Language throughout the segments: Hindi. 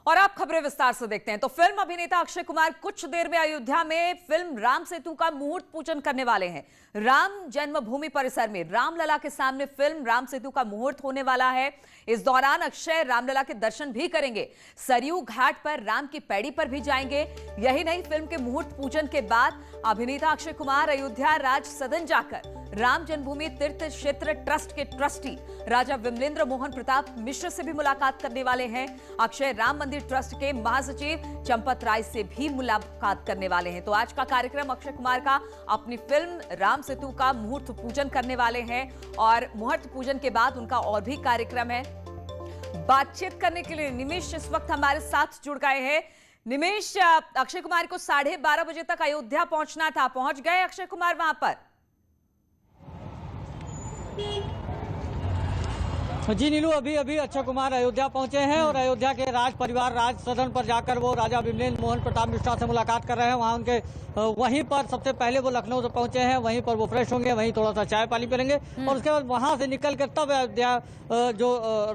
और आप खबरें विस्तार से देखते हैं तो फिल्म अभिनेता अक्षय कुमार कुछ देर में अयोध्या में फिल्म राम सेतु का मुहूर्त पूजन करने वाले हैं। राम जन्मभूमि परिसर में रामलला के सामने फिल्म राम सेतु का मुहूर्त होने वाला है। इस दौरान अक्षय रामलला के दर्शन भी करेंगे। सरयू घाट पर राम की पैड़ी पर भी जाएंगे। यही नहीं, फिल्म के मुहूर्त पूजन के बाद अभिनेता अक्षय कुमार अयोध्या राज सदन जाकर राम जन्मभूमि तीर्थ क्षेत्र ट्रस्ट के ट्रस्टी राजा विमलेंद्र मोहन प्रताप मिश्र से भी मुलाकात करने वाले हैं। अक्षय राम मंदिर ट्रस्ट के महासचिव चंपत राय से भी मुलाकात करने वाले हैं। तो आज का कार्यक्रम अक्षय कुमार का अपनी फिल्म राम सेतु का मुहूर्त पूजन करने वाले हैं और मुहूर्त पूजन के बाद उनका और भी कार्यक्रम है। बातचीत करने के लिए निमेश इस वक्त हमारे साथ जुड़ गए हैं। निमेश, अक्षय कुमार को 12:30 बजे तक अयोध्या पहुंचना था, पहुंच गए अक्षय कुमार वहां पर? जी नीलू, अभी अक्षय कुमार अयोध्या पहुंचे हैं और अयोध्या के राज परिवार राज सदन पर जाकर वो राजा विमलेंद्र मोहन प्रताप मिश्रा से मुलाकात कर रहे हैं। वहां उनके वहीं पर सबसे पहले वो लखनऊ से पहुंचे हैं, वहीं पर वो फ्रेश होंगे, वहीं थोड़ा सा चाय पानी पिलेंगे और उसके बाद वहां से निकल कर तब अयोध्या जो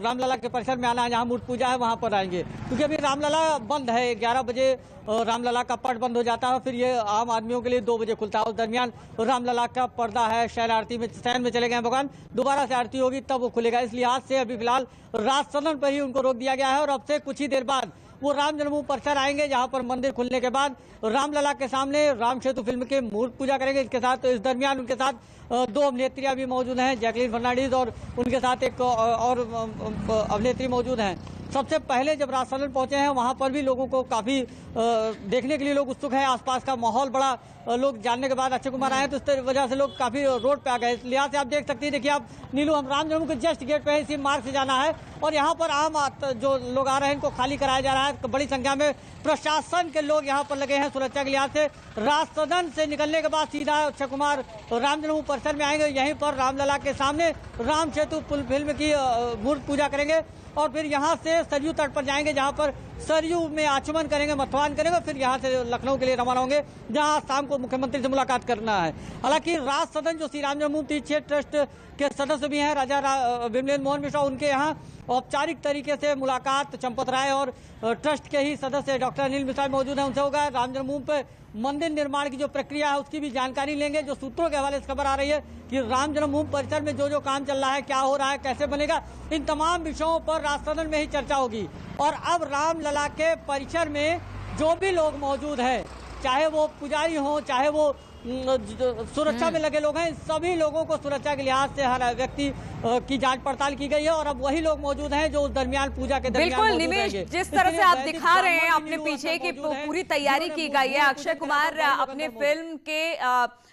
रामलला के परिसर में आना है, जहाँ मूर्त पूजा है, वहां पर आएंगे। क्योंकि अभी रामलला बंद है, 11 बजे रामलला का पट बंद हो जाता है, फिर ये आम आदमियों के लिए 2 बजे खुलता है। उस दरमियान रामलला का पर्दा है, शयन आरती में शयन में चले गए भगवान, दोबारा से आरती होगी तब वो खुलेगा। इस लिहाज से अभी फिलहाल राज सदन पर ही उनको रोक दिया गया है और अब से कुछ ही देर बाद वो राम जन्मभूमि परिसर आएंगे, जहां पर मंदिर खुलने के बाद रामलला के सामने राम सेतु फिल्म के मुहूर्त पूजा करेंगे। इसके साथ इस दरमियान उनके साथ 2 अभिनेत्रियां भी मौजूद हैं, जैकलीन फर्नांडीज और उनके साथ एक और अभिनेत्री मौजूद हैं। सबसे पहले जब राज सदन पहुंचे हैं वहां पर भी लोगों को काफी देखने के लिए लोग उत्सुक हैं। आसपास का माहौल बड़ा लोग जानने के बाद अक्षय कुमार आए तो इस वजह से लोग काफी रोड पे आ गए। इस लिहाज से आप देख सकते हैं, देखिए आप नीलू, हम राम जन्मभूमि के जस्ट गेट पे है, इसी मार्ग से जाना है और यहाँ पर आम जो लोग आ रहे हैं इनको खाली कराया जा रहा है। बड़ी संख्या में प्रशासन के लोग यहाँ पर लगे हैं सुरक्षा के लिहाज से। राज सदन से निकलने के बाद सीधा अक्षय कुमार राम जन्मभूमि परिसर में आएंगे, यहीं पर रामलला के सामने राम सेतु फिल्म की मुहूर्त पूजा करेंगे और फिर यहाँ से सरयू तट पर जाएंगे, जहाँ पर सरयू में आचमन करेंगे, मथवान करेंगे, फिर यहाँ से लखनऊ के लिए रवाना होंगे, जहाँ शाम को मुख्यमंत्री से मुलाकात करना है। हालांकि राज सदन जो श्री राम जन्मभूमि तीर्थ क्षेत्र ट्रस्ट के सदस्य भी हैं, राजा विमलेंद्र मोहन मिश्रा, उनके यहाँ औपचारिक तरीके से मुलाकात चंपत राय और ट्रस्ट के ही सदस्य डॉक्टर अनिल मिश्रा मौजूद हैं, उनसे होगा। राम जन्मभूमि पर मंदिर निर्माण की जो प्रक्रिया है उसकी भी जानकारी लेंगे। जो सूत्रों के हवाले से खबर आ रही है कि राम जन्मभूमि परिसर में जो काम चल रहा है, क्या हो रहा है, कैसे बनेगा, इन तमाम विषयों पर राज सदन में ही चर्चा होगी। और अब रामलला के परिसर में जो भी लोग मौजूद हैं, चाहे वो पुजारी हों, चाहे वो सुरक्षा में लगे लोग हैं, सभी लोगों को सुरक्षा के लिहाज से हर व्यक्ति की जांच पड़ताल की गई है और अब वही लोग मौजूद हैं जो उस दरमियान पूजा के दरमियान बिल्कुल निमेश, जिस तरह से आप दिखा रहे हैं अपने पीछे की पूरी तैयारी की गई है। अक्षय कुमार अपने फिल्म के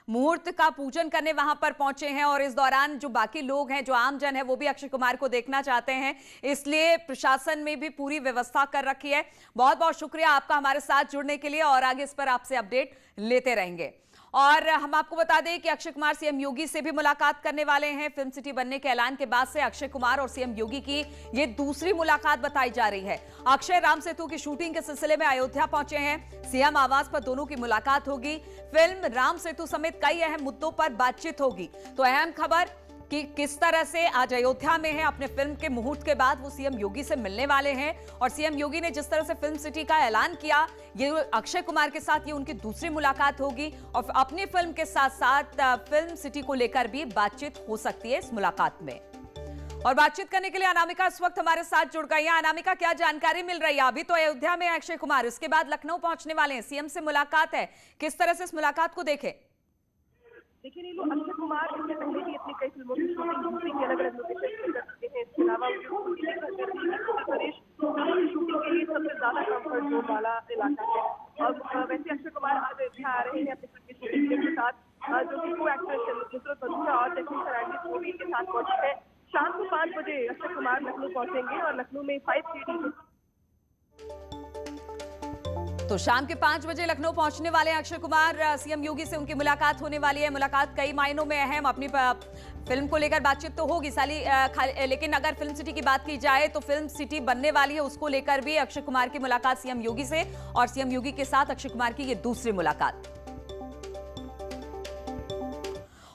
मुहूर्त का पूजन करने वहां पर पहुंचे हैं और इस दौरान जो बाकी लोग हैं, जो आमजन है, वो भी अक्षय कुमार को देखना चाहते हैं, इसलिए प्रशासन में भी पूरी व्यवस्था कर रखी है। बहुत बहुत शुक्रिया आपका हमारे साथ जुड़ने के लिए और आगे इस पर आपसे अपडेट लेते रहेंगे। और हम आपको बता दें कि अक्षय कुमार सीएम योगी से भी मुलाकात करने वाले हैं। फिल्म सिटी बनने के ऐलान के बाद से अक्षय कुमार और सीएम योगी की ये दूसरी मुलाकात बताई जा रही है। अक्षय राम सेतु की शूटिंग के सिलसिले में अयोध्या पहुंचे हैं, सीएम आवास पर दोनों की मुलाकात होगी। फिल्म राम सेतु समेत कई अहम मुद्दों पर बातचीत होगी। तो अहम खबर कि किस तरह से आज अयोध्या में है, अपने फिल्म के मुहूर्त के बाद वो सीएम योगी से मिलने वाले हैं और सीएम योगी ने जिस तरह से फिल्म सिटी का ऐलान किया, ये अक्षय कुमार के साथ ये उनकी दूसरी मुलाकात होगी और अपनी फिल्म के साथ साथ फिल्म सिटी को लेकर भी बातचीत हो सकती है इस मुलाकात में। और बातचीत करने के लिए अनामिका इस वक्त हमारे साथ जुड़ गई है। अनामिका, क्या जानकारी मिल रही है? अभी तो अयोध्या में अक्षय कुमार, इसके बाद लखनऊ पहुंचने वाले हैं, सीएम से मुलाकात है, किस तरह से इस मुलाकात को देखें? देखिए नीलू, अक्षय कुमार इससे पहले भी अपनी कई फिल्मों की शूटिंग यूपी के अलग अलग लोकेशन कर चुके हैं। इसके अलावा उत्तर प्रदेश शूटिंग के लिए सबसे ज्यादा कंफर्ट जोन वाला इलाका है। अब वैसे अक्षय कुमार आज अयोध्या आ रहे हैं अपनी फिल्म की शूटिंग के साथ, जो कि को एक्ट्रेस नुसरत फतेह और जैकलीन फर्नांडीज मूवी के साथ पहुंचे हैं। शाम को 5 बजे अक्षय कुमार लखनऊ पहुंचेंगे और लखनऊ में 5CD तो शाम के 5 बजे लखनऊ पहुंचने वाले हैं अक्षय कुमार। सीएम योगी से उनकी मुलाकात होने वाली है। मुलाकात कई मायनों में अहम, अपनी फिल्म को लेकर बातचीत तो होगी लेकिन अगर फिल्म सिटी की बात की जाए तो फिल्म सिटी बनने वाली है, उसको लेकर भी अक्षय कुमार की मुलाकात सीएम योगी से और सीएम योगी के साथ अक्षय कुमार की ये दूसरी मुलाकात।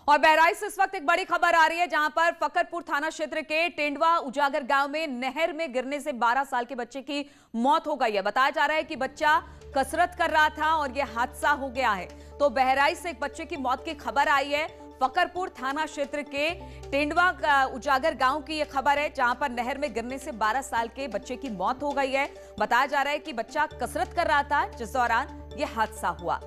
और बहराइच से इस वक्त एक बड़ी खबर आ रही है, जहां पर फकरपुर थाना क्षेत्र के टेंडवा उजागर गांव में नहर में गिरने से 12 साल के बच्चे की मौत हो गई है। बताया जा रहा है कि बच्चा कसरत कर रहा था और यह हादसा हो गया है। तो बहराइच से एक बच्चे की मौत की खबर आई है। फकरपुर थाना क्षेत्र के टेंडवा उजागर गांव की यह खबर है, जहां पर नहर में गिरने से 12 साल के बच्चे की मौत हो गई है। बताया जा रहा है कि बच्चा कसरत कर रहा था, जिस दौरान यह हादसा हुआ।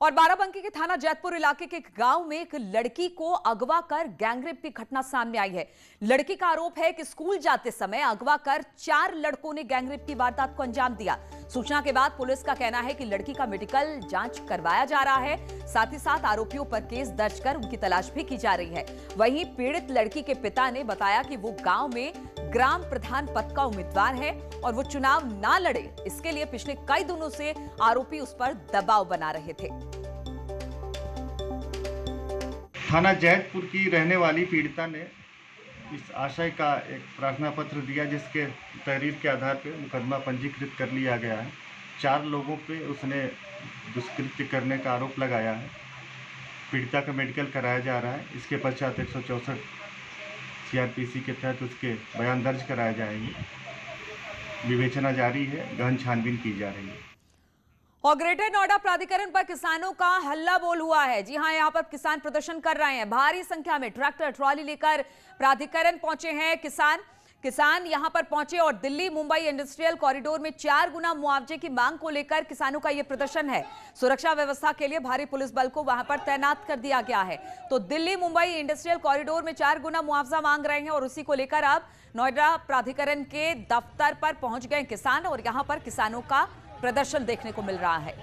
और बाराबंकी के थाना जैतपुर इलाके के एक गांव में एक लड़की को अगवा कर गैंगरेप की घटना सामने आई है। लड़की का आरोप है कि स्कूल जाते समय अगवा कर 4 लड़कों ने गैंगरेप की वारदात को अंजाम दिया। सूचना के बाद पुलिस का कहना है कि लड़की का मेडिकल जांच करवाया जा रहा है। साथ ही साथ आरोपियों पर केस दर्ज कर उनकी तलाश भी की जा रही है। वहीं पीड़ित लड़की के पिता ने बताया कि वो गांव में ग्राम प्रधान पद का उम्मीदवार है और वो चुनाव ना लड़े, इसके लिए पिछले कई दिनों से आरोपी उस पर दबाव बना रहे थे। थाना जैतपुर की रहने वाली पीड़िता ने इस आशय का एक प्रार्थना पत्र दिया, जिसके तहरीर के आधार पर मुकदमा पंजीकृत कर लिया गया है। 4 लोगों पे उसने दुष्कृत्य करने का आरोप लगाया है। पीड़िता का मेडिकल कराया जा रहा है। इसके पश्चात 164 CRPC के तहत उसके बयान दर्ज कराए जाएंगे। विवेचना जारी है, गहन छानबीन की जा रही है। और ग्रेटर नोएडा प्राधिकरण पर किसानों का हल्ला बोल हुआ है। जी हां, यहां पर किसान प्रदर्शन कर रहे हैं। भारी संख्या में ट्रैक्टर ट्रॉली लेकर प्राधिकरण पहुंचे हैं किसान यहां पर पहुंचे और दिल्ली मुंबई इंडस्ट्रियल कॉरिडोर में 4 गुना मुआवजे की मांग को लेकर किसानों का यह प्रदर्शन है। सुरक्षा व्यवस्था के लिए भारी पुलिस बल को वहां पर तैनात कर दिया गया है। तो दिल्ली मुंबई इंडस्ट्रियल कॉरिडोर में 4 गुना मुआवजा मांग रहे हैं और उसी को लेकर अब नोएडा प्राधिकरण के दफ्तर पर पहुंच गए किसान और यहां पर किसानों का प्रदर्शन देखने को मिल रहा है।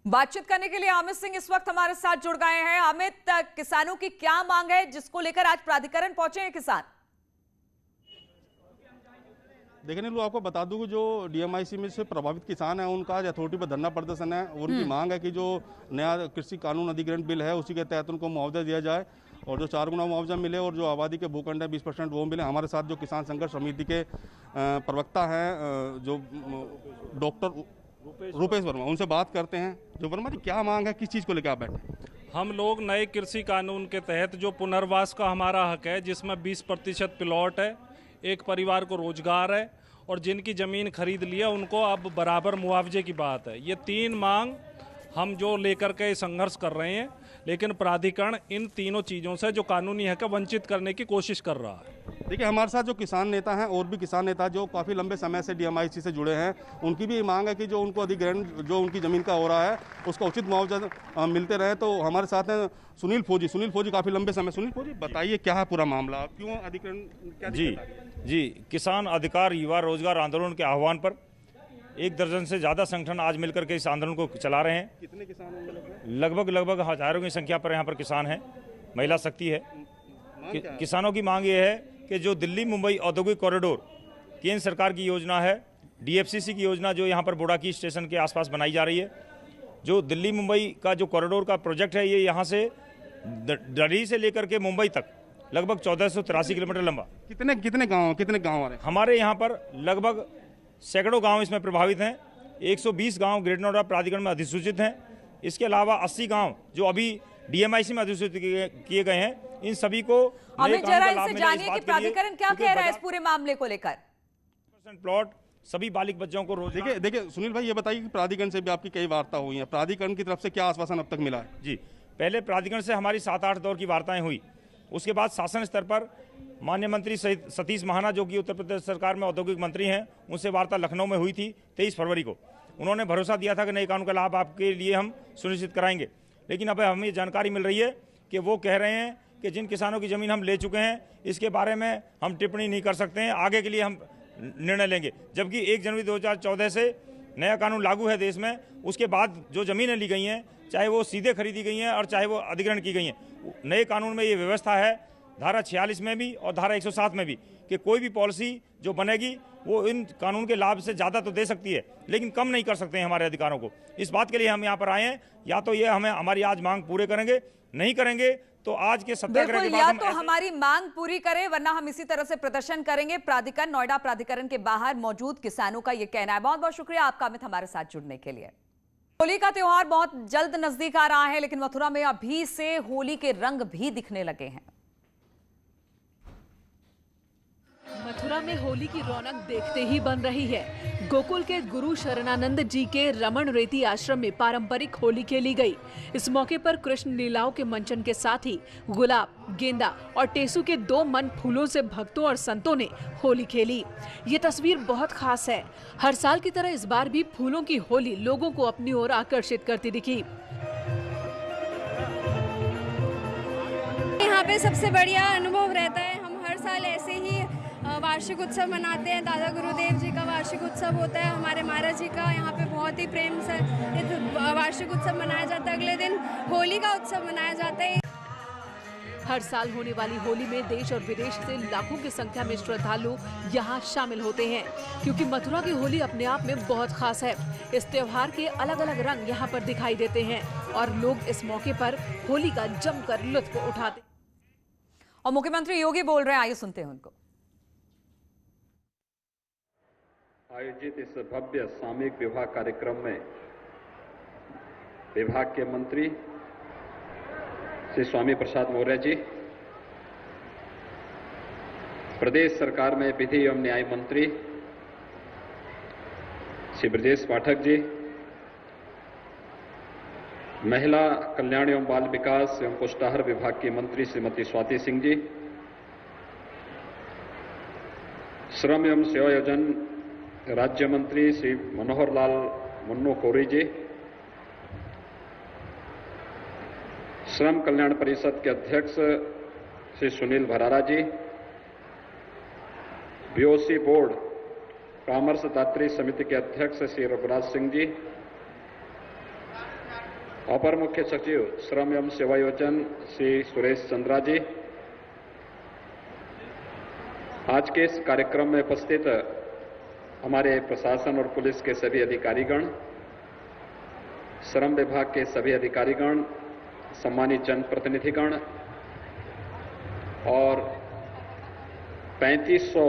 बातचीत करने के लिए अमित सिंह इस वक्त हमारे साथ जुड़ गए हैं। अमित, किसानों की क्या मांग है जिसको लेकर आज प्राधिकरण पहुंचे हैं किसान? देखने लो, आपको बता दूं कि जो DMIC में से प्रभावित किसान हैं उनका आज अथॉरिटी पर धरना प्रदर्शन है। उनकी मांग है कि जो नया कृषि कानून अधिग्रहण बिल है उसी के तहत उनको मुआवजा दिया जाए और जो 4 गुना मुआवजा मिले और जो आबादी के भूखंड है 20% वो मिले। हमारे साथ जो किसान संघर्ष समिति के प्रवक्ता हैं जो डॉक्टर रुपेश वर्मा, उनसे बात करते हैं। जो वर्मा जी, क्या मांग है, किस चीज़ को लेकर आप बैठे? हम लोग नए कृषि कानून के तहत जो पुनर्वास का हमारा हक है, जिसमें 20% प्लॉट है, एक परिवार को रोजगार है और जिनकी ज़मीन खरीद लिया उनको अब बराबर मुआवजे की बात है। ये 3 मांग हम जो लेकर के संघर्ष कर रहे हैं, लेकिन प्राधिकरण इन तीनों चीज़ों से जो कानूनी हक है वंचित करने की कोशिश कर रहा है। देखिए, हमारे साथ जो किसान नेता हैं और भी किसान नेता जो काफ़ी लंबे समय से DMIC से जुड़े हैं, उनकी भी मांग है कि जो उनको अधिग्रहण जो उनकी ज़मीन का हो रहा है उसका उचित मुआवजा मिलते रहे। तो हमारे साथ हैं सुनील फौजी काफ़ी लंबे समय। सुनील फौजी, बताइए क्या है पूरा मामला, क्यों अधिग्रहण, क्या? जी, किसान अधिकार युवा रोजगार आंदोलन के आह्वान पर 1 दर्जन से ज़्यादा संगठन आज मिलकर के इस आंदोलन को चला रहे हैं। कितने किसान हैं? लगभग हजारों की संख्या पर यहाँ पर किसान हैं। महिला शक्ति है। किसानों की मांग ये है कि जो दिल्ली मुंबई औद्योगिक कॉरिडोर केंद्र सरकार की योजना है, DFCC की योजना जो यहाँ पर बोड़ाकी स्टेशन के आसपास बनाई जा रही है, जो दिल्ली मुंबई का जो कॉरिडोर का प्रोजेक्ट है, ये यहाँ से दिल्ली से लेकर के मुंबई तक लगभग 1483 किलोमीटर लंबा। कितने गाँव आ रहे हैं? हमारे यहाँ पर लगभग सैकड़ों गांव इसमें प्रभावित हैं। 120 गांव ग्रेटर नोएडा प्राधिकरण में अधिसूचित हैं। इसके अलावा 80 गांव जो अभी DMIC में अधिसूचित किए गए हैं, इन सभी को अमित, जरा इनसे जानिए कि प्राधिकरण क्या कह रहा है इस पूरे मामले को लेकर। प्लॉट सभी बालिग बच्चों को रोज। देखिए सुनील भाई, ये बताइए कि प्राधिकरण से भी आपकी कई वार्ता हुई है, प्राधिकरण की तरफ से क्या आश्वासन अब तक मिला है? जी, पहले प्राधिकरण से हमारी 7-8 दौर की वार्ताएं हुई। उसके बाद शासन स्तर पर माननीय मंत्री सतीश महाना, जो कि उत्तर प्रदेश सरकार में औद्योगिक मंत्री हैं, उनसे वार्ता लखनऊ में हुई थी 23 फरवरी को। उन्होंने भरोसा दिया था कि नए कानून का लाभ आपके लिए हम सुनिश्चित कराएंगे। लेकिन अब हमें जानकारी मिल रही है कि वो कह रहे हैं कि जिन किसानों की ज़मीन हम ले चुके हैं, इसके बारे में हम टिप्पणी नहीं कर सकते हैं, आगे के लिए हम निर्णय लेंगे। जबकि 1 जनवरी 2014 से नया कानून लागू है देश में। उसके बाद जो ज़मीनें ली गई हैं, चाहे वो सीधे खरीदी गई हैं और चाहे वो अधिग्रहण की गई हैं, नए कानून में ये व्यवस्था है, धारा 46 में भी और धारा 107 में भी, कि कोई भी पॉलिसी जो बनेगी वो इन कानून के लाभ से ज़्यादा तो दे सकती है, लेकिन कम नहीं कर सकते हैं हमारे अधिकारों को। इस बात के लिए हम यहाँ पर आए हैं। या तो ये हमें हमारी आज मांग पूरे करेंगे, नहीं करेंगे तो आज के सत्याग्रह के बाद या हम तो हमारी मांग पूरी करें, वरना हम इसी तरह से प्रदर्शन करेंगे। प्राधिकरण, नोएडा प्राधिकरण के बाहर मौजूद किसानों का यह कहना है। बहुत बहुत शुक्रिया आपका अमित, हमारे साथ जुड़ने के लिए। होली का त्योहार बहुत जल्द नजदीक आ रहा है, लेकिन मथुरा में अभी से होली के रंग भी दिखने लगे हैं। मथुरा में होली की रौनक देखते ही बन रही है। गोकुल के गुरु शरणानंद जी के रमण रेती आश्रम में पारंपरिक होली खेली गई। इस मौके पर कृष्ण लीलाओं के मंचन के साथ ही गुलाब, गेंदा और टेसू के 2 मन फूलों से भक्तों और संतों ने होली खेली। ये तस्वीर बहुत खास है। हर साल की तरह इस बार भी फूलों की होली लोगों को अपनी ओर आकर्षित करती दिखी। यहाँ पे सबसे बढ़िया अनुभव रहता है। हम हर साल ऐसे ही वार्षिक उत्सव मनाते हैं। दादा गुरुदेव जी का वार्षिक उत्सव होता है, हमारे महाराज जी का यहाँ पे बहुत ही प्रेम से वार्षिक उत्सव मनाया जाता है। अगले दिन होली का उत्सव मनाया जाता है। हर साल होने वाली होली में देश और विदेश से लाखों की संख्या में श्रद्धालु यहाँ शामिल होते हैं, क्योंकि मथुरा की होली अपने आप में बहुत खास है। इस त्योहार के अलग अलग रंग यहाँ पर दिखाई देते हैं और लोग इस मौके पर होली का जमकर लुत्फ उठाते। और मुख्यमंत्री योगी बोल रहे हैं, आइए सुनते हैं उनको। आयोजित इस भव्य सामूहिक विवाह कार्यक्रम में विभाग के मंत्री श्री स्वामी प्रसाद मौर्य जी, प्रदेश सरकार में विधि एवं न्याय मंत्री श्री ब्रजेश पाठक जी, महिला कल्याण एवं बाल विकास एवं पुष्टाहार विभाग की मंत्री श्रीमती स्वाति सिंह जी, श्रम एवं सेवायोजन राज्य मंत्री श्री मनोहर लाल मन्नू कोरी जी, श्रम कल्याण परिषद के अध्यक्ष श्री सुनील भरारा जी, बीओसी बोर्ड कॉमर्स दात्री समिति के अध्यक्ष श्री रघुराज सिंह जी, अपर मुख्य सचिव श्रम एवं सेवायोजन श्री सुरेश चंद्रा जी, आज के इस कार्यक्रम में उपस्थित हमारे प्रशासन और पुलिस के सभी अधिकारीगण, श्रम विभाग के सभी अधिकारीगण, सम्मानित जनप्रतिनिधिगण और 3500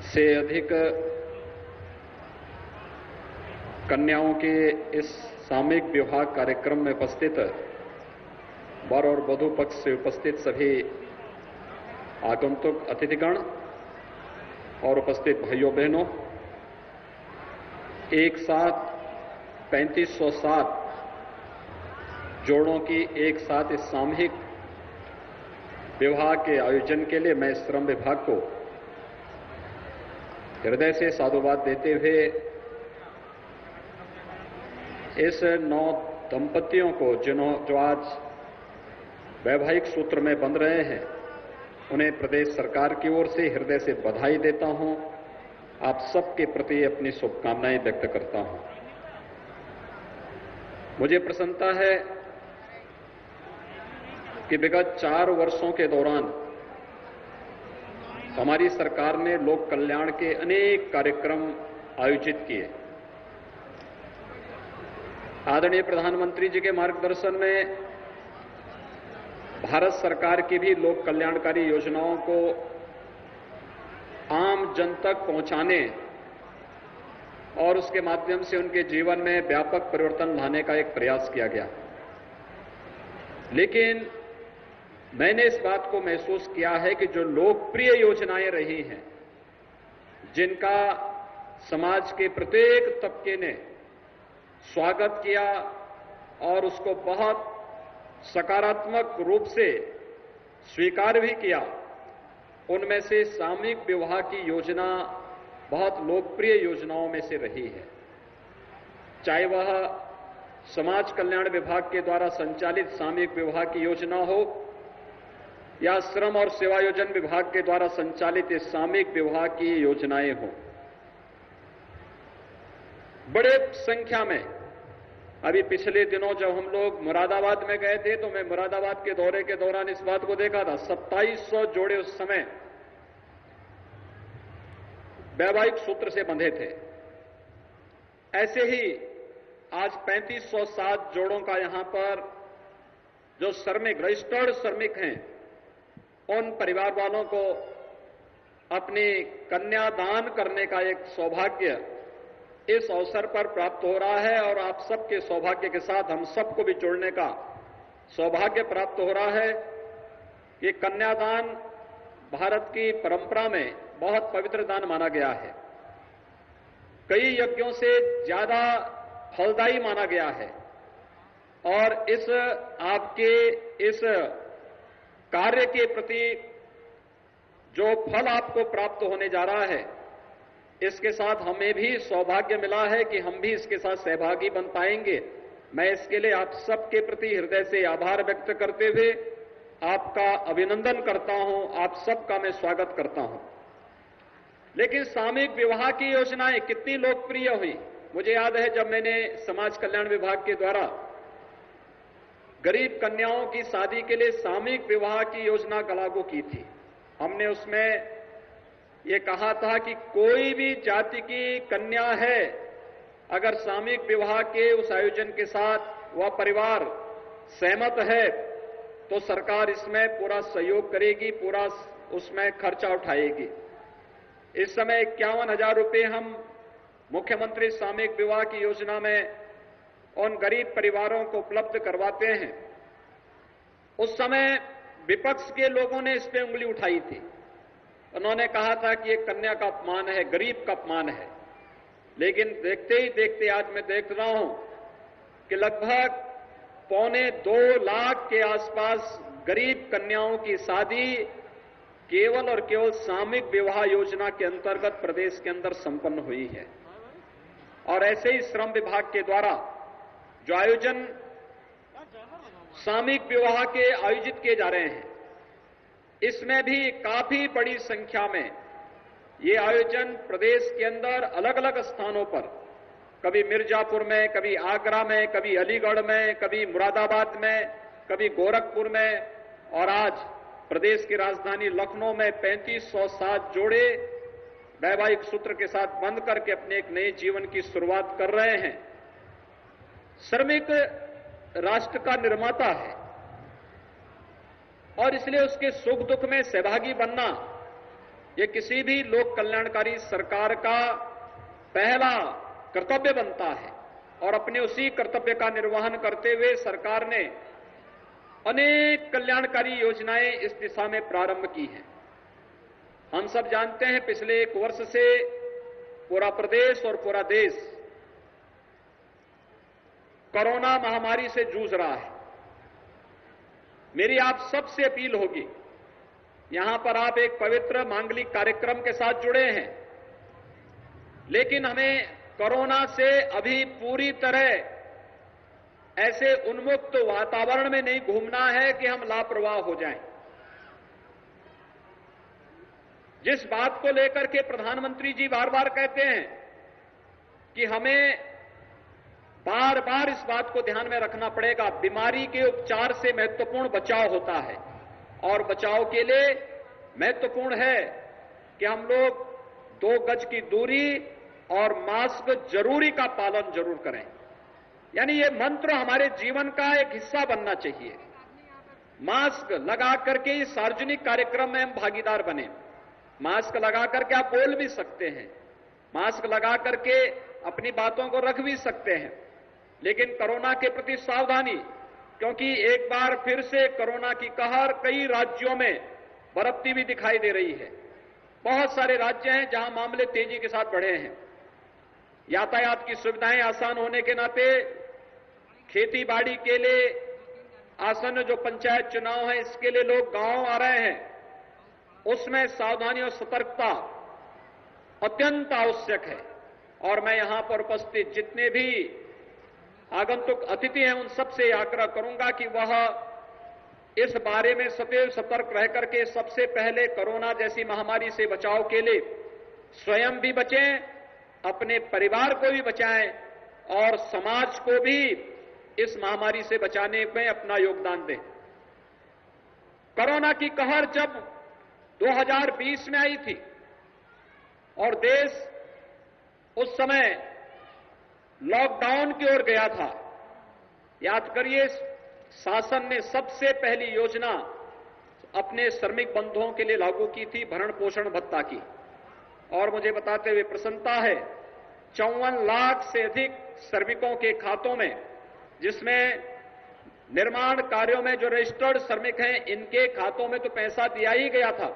से अधिक कन्याओं के इस सामूहिक विवाह कार्यक्रम में उपस्थित वर और वधू पक्ष से उपस्थित सभी आगंतुक अतिथिगण और उपस्थित भाइयों बहनों, एक साथ 3507 जोड़ों की एक साथ इस सामूहिक विवाह के आयोजन के लिए मैं श्रम विभाग को हृदय से साधुवाद देते हुए इस 9 दंपतियों को जो आज वैवाहिक सूत्र में बंध रहे हैं, उन्हें प्रदेश सरकार की ओर से हृदय से बधाई देता हूं। आप सबके प्रति अपनी शुभकामनाएं व्यक्त करता हूं। मुझे प्रसन्नता है कि विगत 4 वर्षों के दौरान हमारी सरकार ने लोक कल्याण के अनेक कार्यक्रम आयोजित किए। आदरणीय प्रधानमंत्री जी के मार्गदर्शन में भारत सरकार की भी लोक कल्याणकारी योजनाओं को आम जन तक पहुंचाने और उसके माध्यम से उनके जीवन में व्यापक परिवर्तन लाने का एक प्रयास किया गया। लेकिन मैंने इस बात को महसूस किया है कि जो लोकप्रिय योजनाएं रही हैं, जिनका समाज के प्रत्येक तबके ने स्वागत किया और उसको बहुत सकारात्मक रूप से स्वीकार भी किया, उनमें से सामूहिक विवाह की योजना बहुत लोकप्रिय योजनाओं में से रही है। चाहे वह समाज कल्याण विभाग के द्वारा संचालित सामूहिक विवाह की योजना हो या श्रम और सेवायोजन विभाग के द्वारा संचालित इस सामूहिक विवाह की योजनाएं हो। बड़े संख्या में अभी पिछले दिनों जब हम लोग मुरादाबाद में गए थे, तो मैं मुरादाबाद के दौरे के दौरान इस बात को देखा था। 2700 जोड़े उस समय वैवाहिक सूत्र से बंधे थे। ऐसे ही आज 3507 जोड़ों का यहां पर जो श्रमिक रजिस्टर्ड श्रमिक हैं, उन परिवार वालों को अपनी कन्यादान करने का एक सौभाग्य इस अवसर पर प्राप्त हो रहा है और आप सबके सौभाग्य के साथ हम सबको भी जोड़ने का सौभाग्य प्राप्त हो रहा है। ये कन्यादान भारत की परंपरा में बहुत पवित्र दान माना गया है, कई यज्ञों से ज्यादा फलदायी माना गया है और इस आपके इस कार्य के प्रति जो फल आपको प्राप्त होने जा रहा है, इसके साथ हमें भी सौभाग्य मिला है कि हम भी इसके साथ सहभागी बन पाएंगे। मैं इसके लिए आप सबके प्रति हृदय से आभार व्यक्त करते हुए आपका अभिनंदन करता हूं, आप सबका मैं स्वागत करता हूं। लेकिन सामूहिक विवाह की योजनाएं कितनी लोकप्रिय हुई। मुझे याद है जब मैंने समाज कल्याण विभाग के द्वारा गरीब कन्याओं की शादी के लिए सामूहिक विवाह की योजना लागू की थी, हमने उसमें ये कहा था कि कोई भी जाति की कन्या है, अगर सामूहिक विवाह के उस आयोजन के साथ वह परिवार सहमत है तो सरकार इसमें पूरा सहयोग करेगी, पूरा उसमें खर्चा उठाएगी। इस समय 51,000 रुपये हम मुख्यमंत्री सामूहिक विवाह की योजना में उन गरीब परिवारों को उपलब्ध करवाते हैं। उस समय विपक्ष के लोगों ने इस पे उंगली उठाई थी, उन्होंने कहा था कि ये कन्या का अपमान है, गरीब का अपमान है। लेकिन देखते ही देखते आज मैं देख रहा हूं कि लगभग 1.25 लाख के आसपास गरीब कन्याओं की शादी केवल और केवल सामूहिक विवाह योजना के अंतर्गत प्रदेश के अंदर संपन्न हुई है। और ऐसे ही श्रम विभाग के द्वारा जो आयोजन सामूहिक विवाह के आयोजित किए जा रहे हैं, इसमें भी काफी बड़ी संख्या में ये आयोजन प्रदेश के अंदर अलग अलग स्थानों पर, कभी मिर्जापुर में, कभी आगरा में, कभी अलीगढ़ में, कभी मुरादाबाद में, कभी गोरखपुर में और आज प्रदेश की राजधानी लखनऊ में 3507 जोड़े वैवाहिक सूत्र के साथ बंध करके अपने एक नए जीवन की शुरुआत कर रहे हैं। श्रमिक राष्ट्र का निर्माता है और इसलिए उसके सुख दुख में सहभागी बनना यह किसी भी लोक कल्याणकारी सरकार का पहला कर्तव्य बनता है। और अपने उसी कर्तव्य का निर्वहन करते हुए सरकार ने अनेक कल्याणकारी योजनाएं इस दिशा में प्रारंभ की हैं। हम सब जानते हैं पिछले 1 वर्ष से पूरा प्रदेश और पूरा देश कोरोना महामारी से जूझ रहा है। मेरी आप सबसे अपील होगी, यहां पर आप एक पवित्र मांगलिक कार्यक्रम के साथ जुड़े हैं, लेकिन हमें कोरोना से अभी पूरी तरह ऐसे उन्मुक्त वातावरण में नहीं घूमना है कि हम लापरवाह हो जाएं। जिस बात को लेकर के प्रधानमंत्री जी बार बार कहते हैं कि हमें बार बार इस बात को ध्यान में रखना पड़ेगा, बीमारी के उपचार से महत्वपूर्ण बचाव होता है और बचाव के लिए महत्वपूर्ण है कि हम लोग 2 गज की दूरी और मास्क जरूरी का पालन जरूर करें। यानी ये मंत्र हमारे जीवन का एक हिस्सा बनना चाहिए। मास्क लगा करके इस सार्वजनिक कार्यक्रम में हम भागीदार बने। मास्क लगा करके आप बोल भी सकते हैं, मास्क लगा करके अपनी बातों को रख भी सकते हैं, लेकिन कोरोना के प्रति सावधानी, क्योंकि एक बार फिर से कोरोना की कहर कई राज्यों में बरतती भी दिखाई दे रही है। बहुत सारे राज्य हैं जहां मामले तेजी के साथ बढ़े हैं। यातायात की सुविधाएं आसान होने के नाते खेती बाड़ी के लिए आसन्न जो पंचायत चुनाव है इसके लिए लोग गांव आ रहे हैं, उसमें सावधानी और सतर्कता अत्यंत आवश्यक है। और मैं यहां पर उपस्थित जितने भी आगंतुक अतिथि हैं उन सबसे आग्रह करूंगा कि वह इस बारे में सदैव सतर्क रह करके सबसे पहले कोरोना जैसी महामारी से बचाव के लिए स्वयं भी बचें, अपने परिवार को भी बचाएं और समाज को भी इस महामारी से बचाने में अपना योगदान दें। कोरोना की कहर जब 2020 में आई थी और देश उस समय लॉकडाउन की ओर गया था। याद करिए, शासन ने सबसे पहली योजना अपने श्रमिक बंधुओं के लिए लागू की थी, भरण पोषण भत्ता की। और मुझे बताते हुए प्रसन्नता है, 54 लाख से अधिक श्रमिकों के खातों में, जिसमें निर्माण कार्यों में जो रजिस्टर्ड श्रमिक हैं, इनके खातों में तो पैसा दिया ही गया था,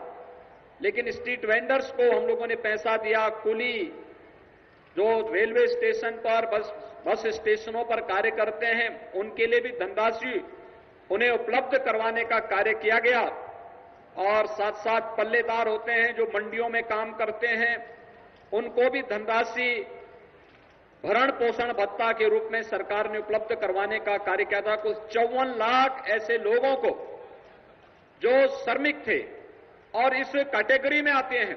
लेकिन स्ट्रीट वेंडर्स को हम लोगों ने पैसा दिया। कुली जो रेलवे स्टेशन पर, बस स्टेशनों पर कार्य करते हैं, उनके लिए भी धनराशि उन्हें उपलब्ध करवाने का कार्य किया गया। और साथ साथ पल्लेदार होते हैं जो मंडियों में काम करते हैं, उनको भी धनराशि भरण पोषण भत्ता के रूप में सरकार ने उपलब्ध करवाने का कार्य किया था। कुल 54 लाख ऐसे लोगों को जो श्रमिक थे और इस कैटेगरी में आते हैं